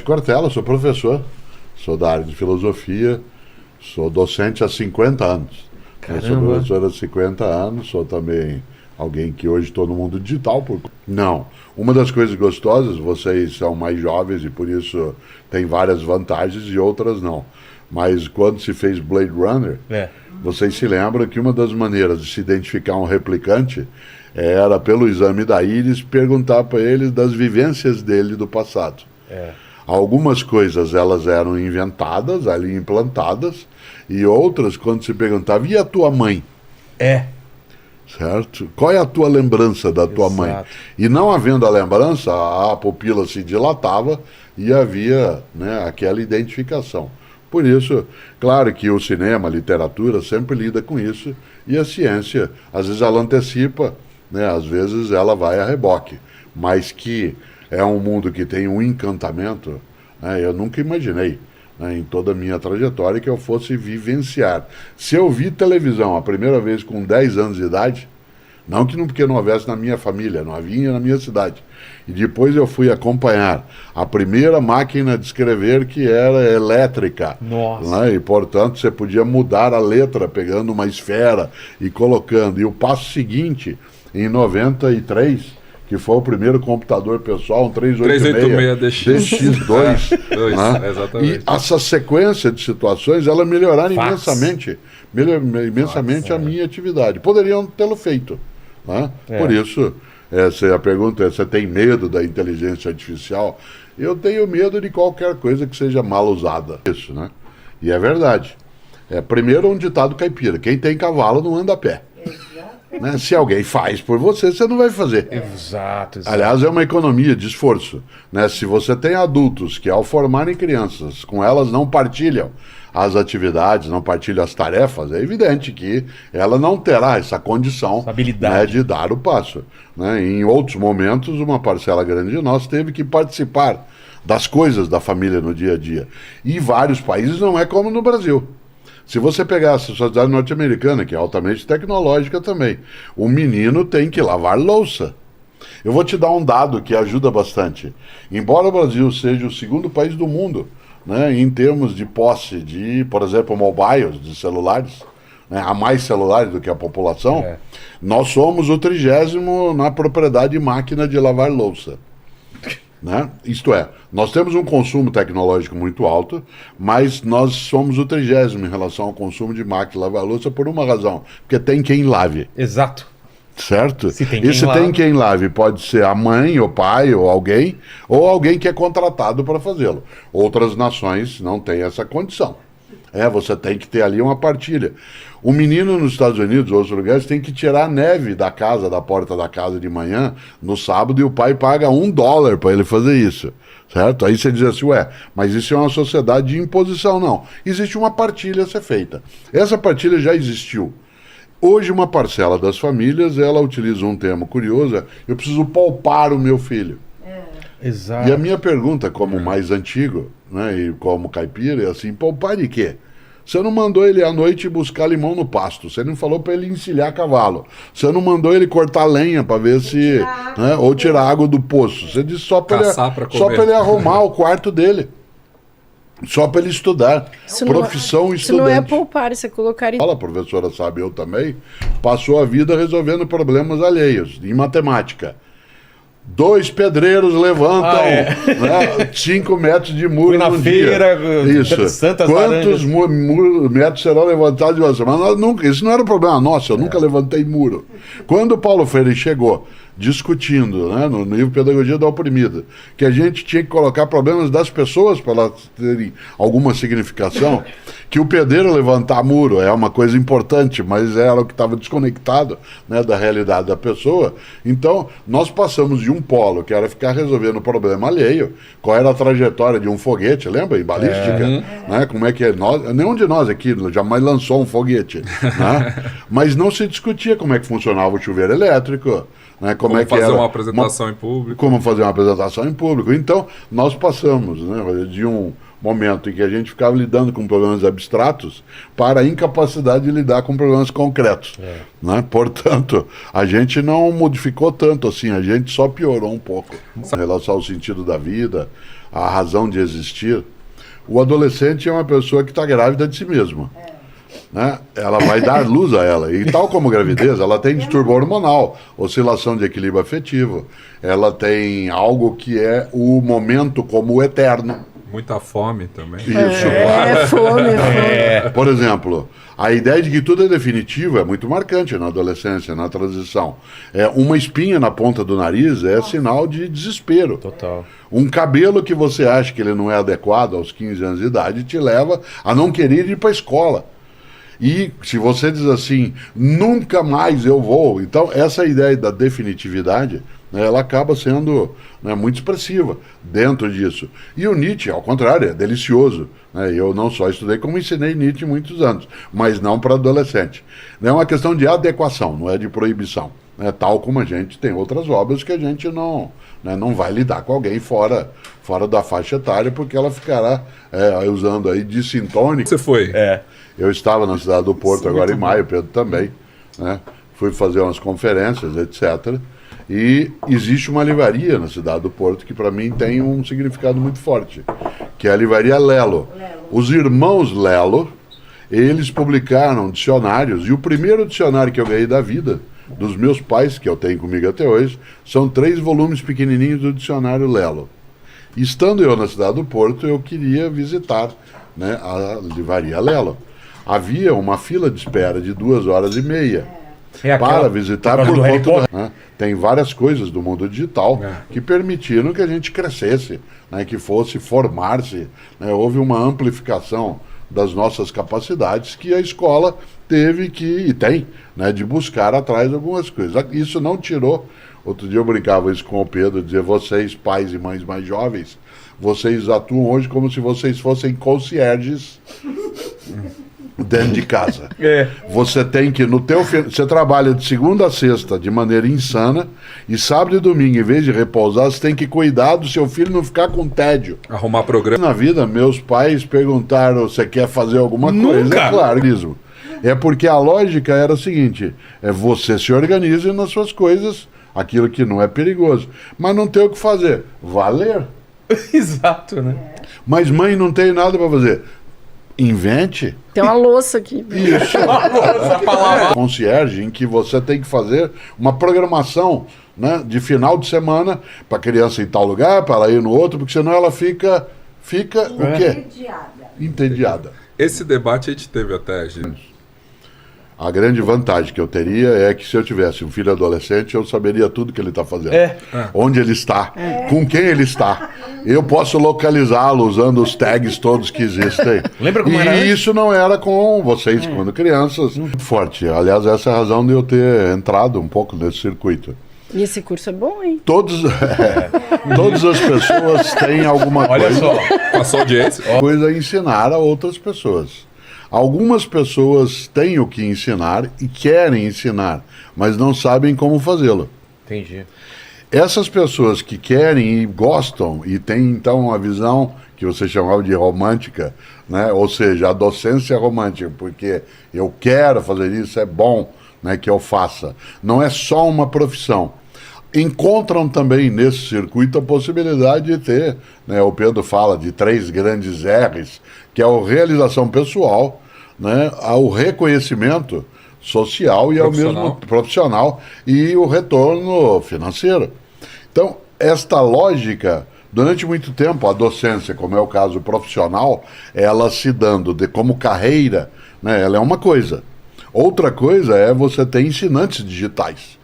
Cortella, sou professor, sou da área de filosofia, sou docente há 50 anos. Eu sou professor há 50 anos, sou também alguém que hoje estou no mundo digital. Não, uma das coisas gostosas, vocês são mais jovens e por isso tem várias vantagens e outras não. Mas quando se fez Blade Runner, vocês se lembram que uma das maneiras de se identificar um replicante era, pelo exame da íris, perguntar para ele das vivências dele do passado. Algumas coisas elas eram inventadas, ali implantadas, e outras, quando se perguntava, e a tua mãe? Certo? Qual é a tua lembrança da tua mãe? E não havendo a lembrança, a pupila se dilatava e havia, né, aquela identificação. Por isso, claro que o cinema, a literatura sempre lida com isso, e a ciência, às vezes ela antecipa, né, às vezes ela vai a reboque, mas que é um mundo que tem um encantamento, né, eu nunca imaginei, né, em toda a minha trajetória que eu fosse vivenciar. Se eu vi televisão a primeira vez com 10 anos de idade, não que porque não houvesse na minha família, não havia na minha cidade. E depois eu fui acompanhar a primeira máquina de escrever que era elétrica. Nossa. Né? E, portanto, você podia mudar a letra pegando uma esfera e colocando. E o passo seguinte, em 93, que foi o primeiro computador pessoal, um 386 DX2. Né? Exatamente. E essa sequência de situações, ela melhoraram imensamente a minha atividade. Poderiam tê-lo feito. Né? Por isso, a pergunta é, você tem medo da inteligência artificial? Eu tenho medo de qualquer coisa que seja mal usada. Isso, né? E é verdade. Primeiro, um ditado caipira: quem tem cavalo não anda a pé. Né? Se alguém faz por você, você não vai fazer. Exato. Aliás, é uma economia de esforço. Né? Se você tem adultos que, ao formarem crianças, com elas não partilham as atividades, não partilham as tarefas, é evidente que ela não terá essa condição, né, de dar o passo. Né? Em outros momentos, uma parcela grande de nós teve que participar das coisas da família no dia a dia. E em vários países não é como no Brasil. Se você pegar a sociedade norte-americana, que é altamente tecnológica também, o menino tem que lavar louça. Eu vou te dar um dado que ajuda bastante. Embora o Brasil seja o segundo país do mundo, né, em termos de posse de, por exemplo, mobiles, de celulares, né, há mais celulares do que a população, nós somos o 30º na propriedade de máquina de lavar louça. Né? Isto é, nós temos um consumo tecnológico muito alto, mas nós somos o 30º em relação ao consumo de máquina de lavar louça por uma razão, porque tem quem lave. Exato. Certo? Se tem quem lave, pode ser a mãe, o pai, ou alguém que é contratado para fazê-lo. Outras nações não têm essa condição. Você tem que ter ali uma partilha. O menino nos Estados Unidos ou outros lugares tem que tirar a neve da porta da casa de manhã, no sábado, e o pai paga $1 para ele fazer isso. Certo? Aí você diz assim, mas isso é uma sociedade de imposição. Não. Existe uma partilha a ser feita. Essa partilha já existiu. Hoje, uma parcela das famílias, ela utiliza um termo curioso: eu preciso poupar o meu filho. Exato. E a minha pergunta, como mais antigo, né, e como caipira, é assim: poupar de quê? Você não mandou ele à noite buscar limão no pasto, você não falou para ele encilhar cavalo, você não mandou ele cortar lenha para ver se... né, ou tirar água do poço, você disse só para ele arrumar o quarto dele. Só para ele estudar. Profissão estudante. Isso não é poupar, isso é colocar em... A professora sabe, eu também, passou a vida resolvendo problemas alheios, em matemática. 2 pedreiros levantam 5 metros de muro na no feira, dia. Isso. Quantos metros serão levantados de uma semana? Isso não era problema nosso, eu nunca levantei muro. Quando o Paulo Freire chegou discutindo, né, no livro Pedagogia da Oprimida, que a gente tinha que colocar problemas das pessoas para elas terem alguma significação, que o pedreiro levantar muro é uma coisa importante, mas era o que estava desconectado, né, da realidade da pessoa. Então, nós passamos de um polo, que era ficar resolvendo o problema alheio, qual era a trajetória de um foguete, lembra? Em balística, né? Como é que é? Nenhum de nós aqui jamais lançou um foguete, né? Mas não se discutia como é que funcionava o chuveiro elétrico, né? Como fazer uma apresentação em público. Como fazer uma apresentação em público. Então, nós passamos, né, de um momento em que a gente ficava lidando com problemas abstratos para a incapacidade de lidar com problemas concretos. Né? Portanto, a gente não modificou tanto assim, a gente só piorou um pouco em relação ao sentido da vida, a razão de existir, o adolescente é uma pessoa que está grávida de si mesma. Né? Ela vai dar luz a ela. E tal como gravidez, ela tem distúrbio hormonal, oscilação de equilíbrio afetivo. Ela tem algo que é o momento como o eterno. Muita fome também. Isso. Fome. Por exemplo, a ideia de que tudo é definitivo é muito marcante na adolescência, na transição. Uma espinha na ponta do nariz é sinal de desespero. Total. Um cabelo que você acha que ele não é adequado aos 15 anos de idade te leva a não querer ir para a escola. E se você diz assim, nunca mais eu vou, então essa ideia da definitividade, né, ela acaba sendo, né, muito expressiva dentro disso. E o Nietzsche, ao contrário, é delicioso. Né? Eu não só estudei, como ensinei Nietzsche muitos anos, mas não para adolescente. É uma questão de adequação, não é de proibição. Né? Tal como a gente tem outras obras que a gente não, né, não vai lidar com alguém fora da faixa etária, porque ela ficará usando aí de sintônica. Você foi? Eu estava na cidade do Porto agora em maio, Pedro também, né? Fui fazer umas conferências, etc. E existe uma livraria na cidade do Porto que para mim tem um significado muito forte, que é a livraria Lelo. Os irmãos Lelo, eles publicaram dicionários, e o primeiro dicionário que eu ganhei da vida, dos meus pais, que eu tenho comigo até hoje, são 3 volumes pequenininhos do dicionário Lelo. Estando eu na cidade do Porto, eu queria visitar, né, a livraria Lelo. Havia uma fila de espera de 2h30 para visitar por conta né? Tem várias coisas do mundo digital que permitiram que a gente crescesse, né, que fosse formar-se, né? Houve uma amplificação das nossas capacidades que a escola teve que, e tem, né, de buscar atrás algumas coisas. Isso não tirou, outro dia eu brincava isso com o Pedro, dizer, vocês, pais e mães mais jovens, vocês atuam hoje como se vocês fossem concierges dentro de casa. Você tem que, você trabalha de segunda a sexta de maneira insana, e sábado e domingo, em vez de repousar, você tem que cuidar do seu filho não ficar com tédio. Arrumar programa. Na vida, meus pais perguntaram, você quer fazer alguma coisa? É claro, mesmo. É porque a lógica era a seguinte, você se organize nas suas coisas, aquilo que não é perigoso, mas não tem o que fazer. Vá ler. Exato, né? Mas mãe, não tem nada para fazer. Invente. Tem uma louça aqui. Isso. Concierge, em que você tem que fazer uma programação, né, de final de semana para a criança ir em tal lugar, para ela ir no outro, porque senão ela fica o quê? Entediada. Esse debate a gente teve até, gente. A grande vantagem que eu teria é que se eu tivesse um filho adolescente, eu saberia tudo que ele está fazendo. Onde ele está, com quem ele está. Eu posso localizá-lo usando os tags todos que existem. Lembra como era antes? E isso não era com vocês, quando crianças. Muito forte. Aliás, essa é a razão de eu ter entrado um pouco nesse circuito. E esse curso é bom, hein? Todas as pessoas têm alguma Olha só. Passou audiência. coisa a ensinar a outras pessoas. Algumas pessoas têm o que ensinar e querem ensinar, mas não sabem como fazê-lo. Entendi. Essas pessoas que querem e gostam e têm então uma visão que você chamava de romântica, né? Ou seja, a docência romântica, porque eu quero fazer isso, é bom, né, que eu faça. Não é só uma profissão. Encontram também nesse circuito a possibilidade de ter, né, o Pedro fala de 3 grandes R's, que é a realização pessoal, né, o reconhecimento social e ao mesmo profissional e o retorno financeiro. Então, esta lógica, durante muito tempo, a docência, como é o caso profissional, ela se dando como carreira, né, ela é uma coisa. Outra coisa é você ter ensinantes digitais,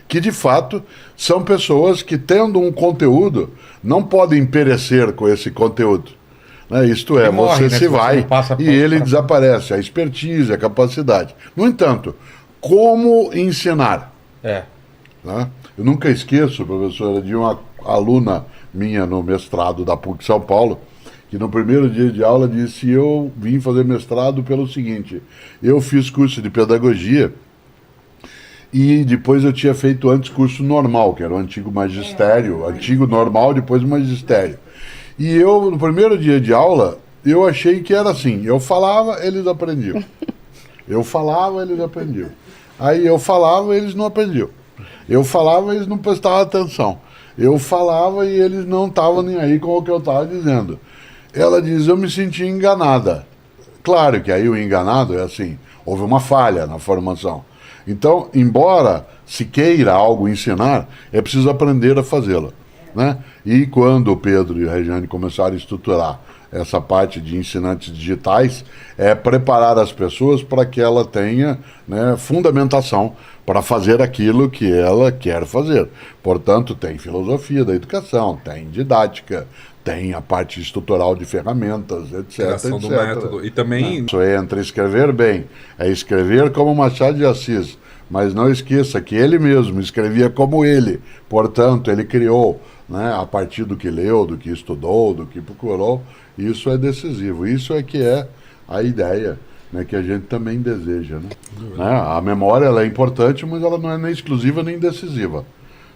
que de fato são pessoas que, tendo um conteúdo, não podem perecer com esse conteúdo. Né? Isto é, morre, você se vai e ele desaparece, a expertise, a capacidade. No entanto, como ensinar? Né? Eu nunca esqueço, professora, de uma aluna minha no mestrado da PUC São Paulo, que no primeiro dia de aula disse: eu vim fazer mestrado pelo seguinte, eu fiz curso de pedagogia e depois eu tinha feito antes curso normal, que era o antigo magistério, antigo normal, depois o magistério. E eu, no primeiro dia de aula, eu achei que era assim, eu falava, eles aprendiam. Eu falava, eles aprendiam. Aí eu falava, eles não aprendiam. Eu falava, eles não prestavam atenção. eu falava e eles não estavam nem aí com o que eu estava dizendo. Ela diz, eu me senti enganada. Claro que aí o enganado é assim, houve uma falha na formação. Então, embora se queira algo ensinar, é preciso aprender a fazê-lo, né? E quando o Pedro e a Regiane começaram a estruturar essa parte de ensinantes digitais, é preparar as pessoas para que ela tenha, né, fundamentação para fazer aquilo que ela quer fazer. Portanto, tem filosofia da educação, tem didática, tem a parte estrutural de ferramentas, etc. Criação etc. do método. E também Isso entra escrever bem, é escrever como Machado de Assis, mas não esqueça que ele mesmo escrevia como ele, portanto ele criou, né, a partir do que leu, do que estudou, do que procurou. Isso é decisivo, isso é que é a ideia, né, que a gente também deseja, né? A memória ela é importante, mas ela não é nem exclusiva nem decisiva,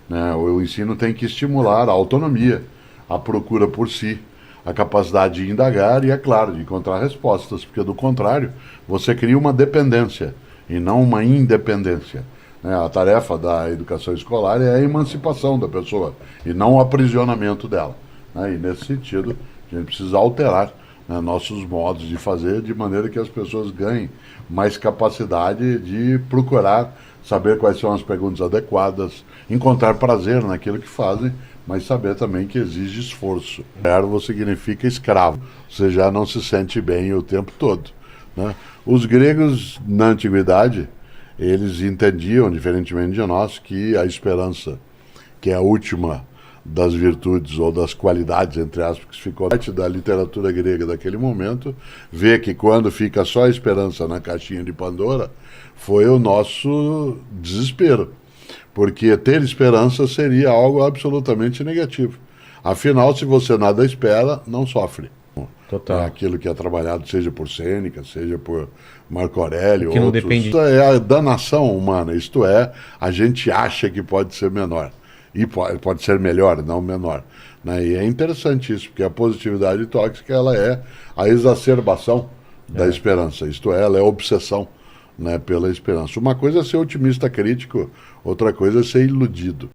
né? O ensino tem que estimular a autonomia, a procura por si, a capacidade de indagar e, é claro, de encontrar respostas, porque do contrário, você cria uma dependência e não uma independência, né? A tarefa da educação escolar é a emancipação da pessoa e não o aprisionamento dela, né? E nesse sentido, a gente precisa alterar, né, nossos modos de fazer de maneira que as pessoas ganhem mais capacidade de procurar saber quais são as perguntas adequadas, encontrar prazer naquilo que fazem, mas saber também que exige esforço. Servo significa escravo, você já não se sente bem o tempo todo, né? Os gregos, na antiguidade, eles entendiam, diferentemente de nós, que a esperança, que é a última das virtudes ou das qualidades, entre aspas, que ficou parte da literatura grega daquele momento, vê que quando fica só a esperança na caixinha de Pandora, foi o nosso desespero. Porque ter esperança seria algo absolutamente negativo. Afinal, se você nada espera, não sofre. Total. É aquilo que é trabalhado, seja por Sêneca, seja por Marco Aurélio, Que não outros. depende. Isso é a danação humana, isto é, a gente acha que pode ser menor. E pode ser melhor, não menor, né? E é interessante isso, porque a positividade tóxica ela é a exacerbação da esperança, isto é, ela é a obsessão, né, pela esperança. Uma coisa é ser otimista crítico, outra coisa é ser iludido.